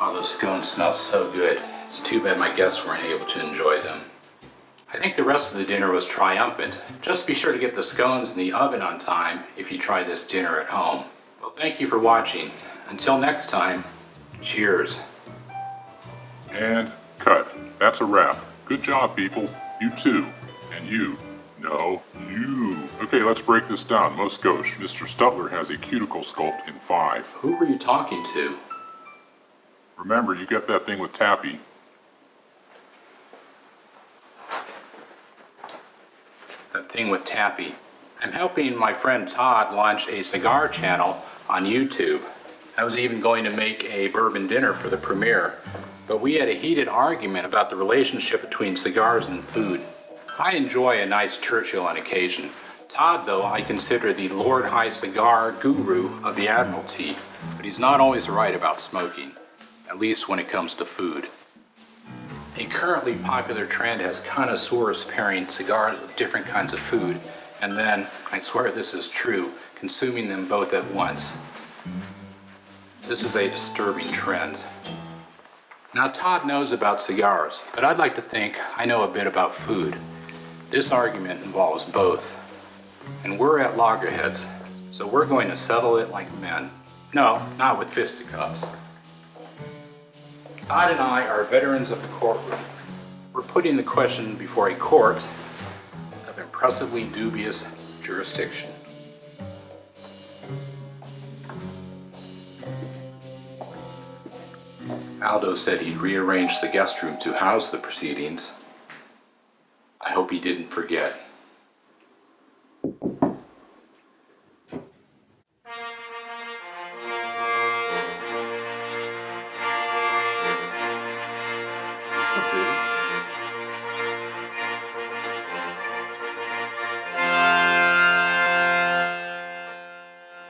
Oh, those scones smell so good. It's too bad my guests weren't able to enjoy them. I think the rest of the dinner was triumphant. Just be sure to get the scones in the oven on time if you try this dinner at home. Well, thank you for watching. Until next time, cheers. And cut. That's a wrap. Good job, people. You too. And you. No, you. Okay, let's break this down. Most gauche. Mr. Stutler has a cuticle sculpt in 5. Who were you talking to? Remember, you get that thing with Tappe. That thing with Tappe. I'm helping my friend Todd launch a cigar channel on YouTube. I was even going to make a bourbon dinner for the premiere, but we had a heated argument about the relationship between cigars and food. I enjoy a nice Churchill on occasion. Todd, though, I consider the Lord High Cigar guru of the Admiralty, but he's not always right about smoking, at least when it comes to food. A currently popular trend has connoisseurs pairing cigars with different kinds of food, and then, I swear this is true, consuming them both at once. This is a disturbing trend. Now, Todd knows about cigars, but I'd like to think I know a bit about food. This argument involves both. And we're at loggerheads, so we're going to settle it like men. No, not with fisticuffs. Todd and I are veterans of the courtroom. We're putting the question before a court of impressively dubious jurisdiction. Aldo said he'd rearrange the guest room to house the proceedings. I hope he didn't forget.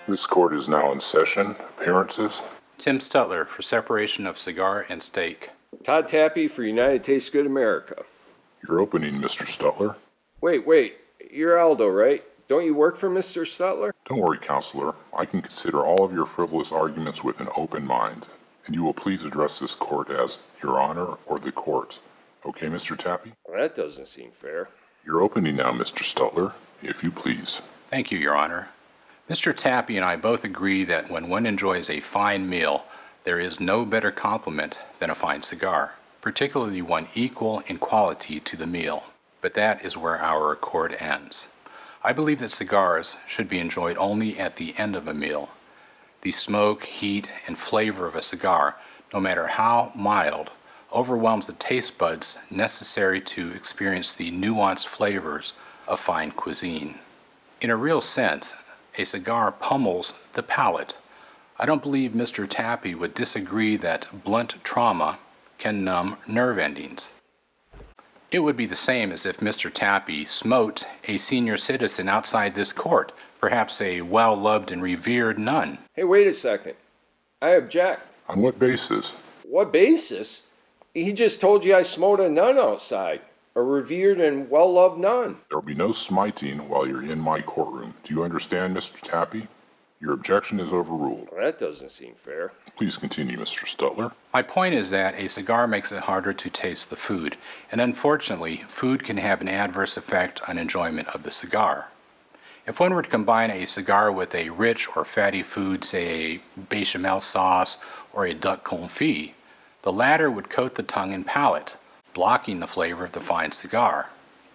This court is now in session. Appearances. Tim Stutler for separation of cigar and steak. Todd Tappe for United Tastes Good America. Your opening, Mr. Stutler. Wait. You're Aldo, right? Don't you work for Mr. Stutler? Don't worry, counselor. I can consider all of your frivolous arguments with an open mind, and you will please address this court as Your Honor or the court. Okay, Mr. Tappe? Well, that doesn't seem fair. Your opening now, Mr. Stutler, if you please. Thank you, Your Honor. Mr. Tappe and I both agree that when one enjoys a fine meal, there is no better compliment than a fine cigar, particularly one equal in quality to the meal. But that is where our accord ends. I believe that cigars should be enjoyed only at the end of a meal. The smoke, heat, and flavor of a cigar, no matter how mild, overwhelms the taste buds necessary to experience the nuanced flavors of fine cuisine. In a real sense, a cigar pummels the palate. I don't believe Mr. Tappe would disagree that blunt trauma can numb nerve endings. It would be the same as if Mr. Tappe smote a senior citizen outside this court, perhaps a well-loved and revered nun. Hey, wait a second. I object. On what basis? What basis? He just told you I smote a nun outside. A revered and well-loved nun. There will be no smiting while you're in my courtroom. Do you understand, Mr. Tappe? Your objection is overruled. Well, that doesn't seem fair. Please continue, Mr. Stutler. My point is that a cigar makes it harder to taste the food, and unfortunately, food can have an adverse effect on enjoyment of the cigar. If one were to combine a cigar with a rich or fatty food, say a bechamel sauce or a duck confit, the latter would coat the tongue and palate, blocking the flavor of the fine cigar.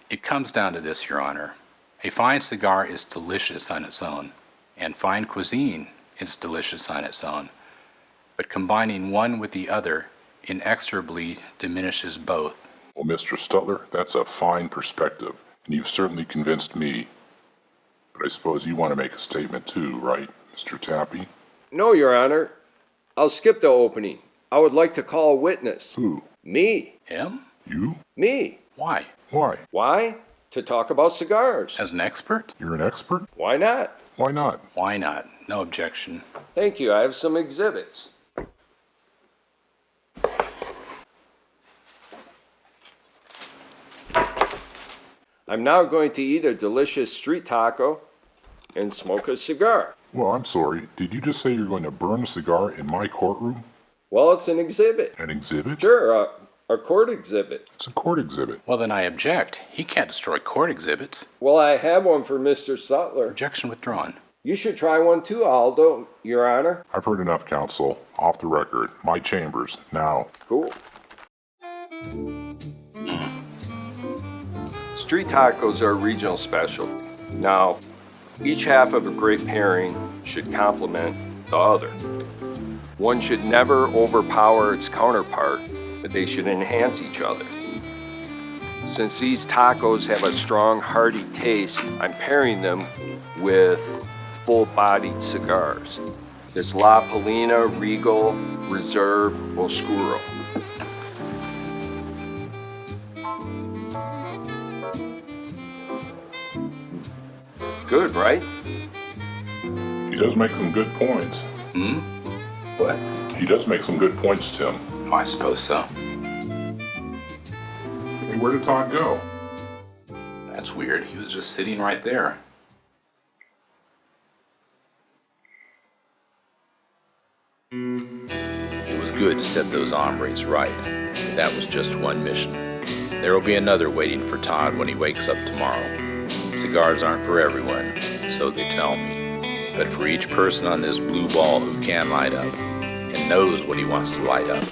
It comes down to this, Your Honor. A fine cigar is delicious on its own, and fine cuisine is delicious on its own. But combining one with the other inexorably diminishes both. Well, Mr. Stutler, that's a fine perspective, and you've certainly convinced me. But I suppose you want to make a statement too, right, Mr. Tappe? No, Your Honor. I'll skip the opening. I would like to call a witness. Who? Me. Him? You? Me. Why? Why? Why? To talk about cigars. As an expert? You're an expert? Why not? Why not? Why not? No objection. Thank you. I have some exhibits. I'm now going to eat a delicious street taco and smoke a cigar. Well, I'm sorry. Did you just say you're going to burn a cigar in my courtroom? Well, it's an exhibit. An exhibit? Sure, a court exhibit. It's a court exhibit. Well, then I object. He can't destroy court exhibits. Well, I have one for Mr. Stutler. Objection withdrawn. You should try one too, Aldo, Your Honor. I've heard enough, counsel. Off the record. My chambers. Now. Cool. Street tacos are a regional specialty. Now, each half of a great pairing should complement the other. One should never overpower its counterpart, but they should enhance each other. Since these tacos have a strong, hearty taste, I'm pairing them with full-bodied cigars. This La Polina, Regal, Reserve, Oscuro. Good, right? He does make some good points. What? He does make some good points, Tim. Oh, I suppose so. Hey, where did Todd go? That's weird. He was just sitting right there. It was good to set those hombres right, but that was just one mission. There will be another waiting for Todd when he wakes up tomorrow. Cigars aren't for everyone, so they tell me, but for each person on this blue ball who can light up and knows what he wants to light up.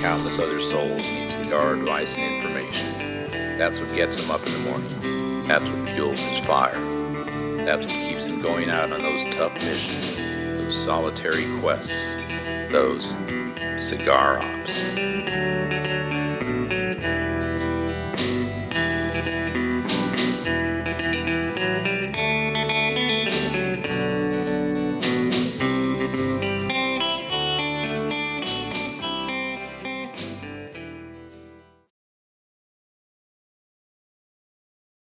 Countless other souls need cigar advice and information. That's what gets him up in the morning. That's what fuels his fire. That's what keeps him going out on those tough missions, those solitary quests, those cigar ops.